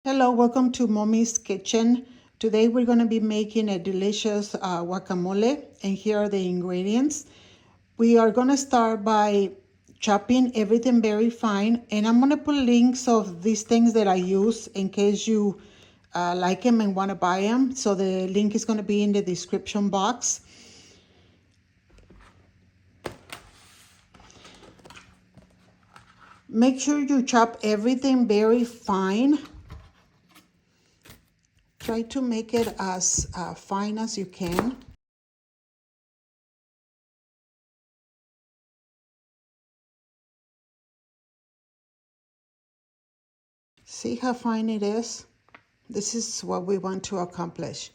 Hello, welcome to Mommy's Kitchen. Today we're going to be making a delicious guacamole, and here are the ingredients. We are going to start by chopping everything very fine, and I'm going to put links of these things that I use in case you like them and want to buy them. So the link is going to be in the description box. Make sure you chop everything very fine. Try to make it as fine as you can. See how fine it is? This is what we want to accomplish.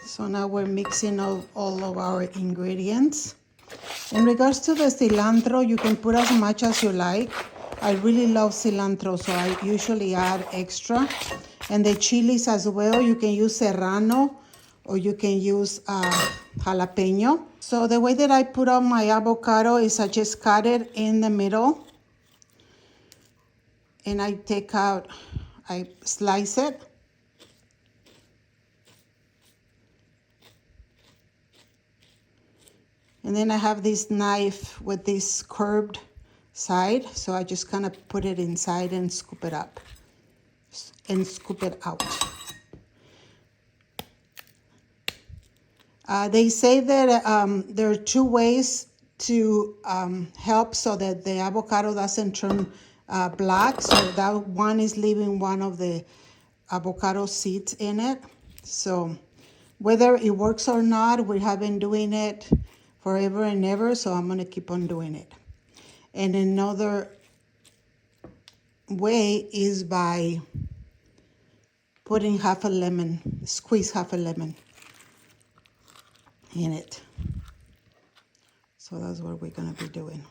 So now we're mixing all of our ingredients. In regards to the cilantro, you can put as much as you like. I really love cilantro, so I usually add extra. And the chilies as well, you can use serrano or you can use jalapeno. So the way that I put on my avocado is I just cut it in the middle. And I slice it. And then I have this knife with this curved side, so I just kind of put it inside and scoop it up and scoop it out. They say that there are two ways to help so that the avocado doesn't turn black. So that one is leaving one of the avocado seeds in it. So whether it works or not, we have been doing it forever and ever, so I'm gonna keep on doing it. And another way is by putting half a lemon, squeeze half a lemon in it. So that's what we're gonna be doing.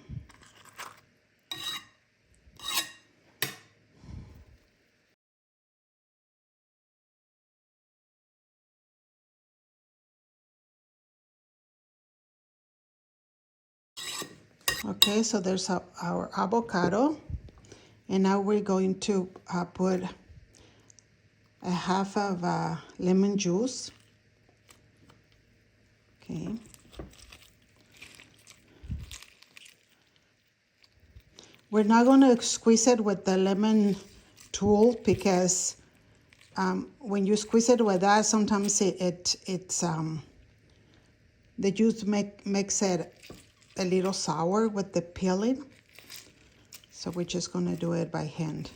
Okay, so there's our avocado. And now we're going to put a half of lemon juice. Okay. We're not going to squeeze it with the lemon tool because when you squeeze it with that, sometimes the juice makes it a little sour with the peeling. So we're just going to do it by hand.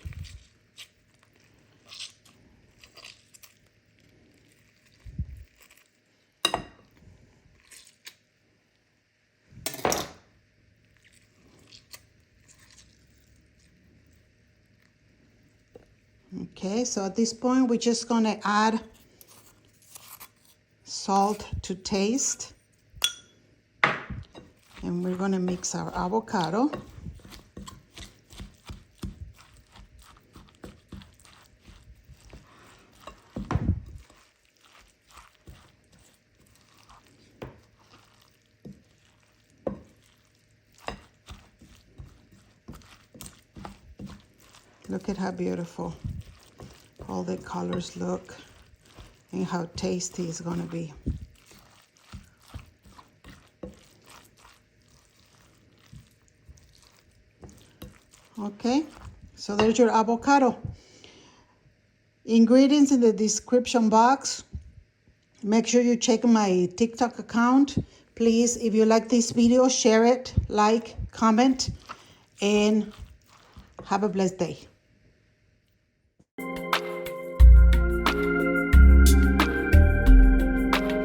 Okay, so at this point, we're just gonna add salt to taste. And we're gonna mix our avocado. Look at how beautiful all the colors look and how tasty it's gonna be. Okay, so there's your avocado. Ingredients in the description box. Make sure you check my TikTok account. Please, if you like this video, share it, like, comment, and have a blessed day.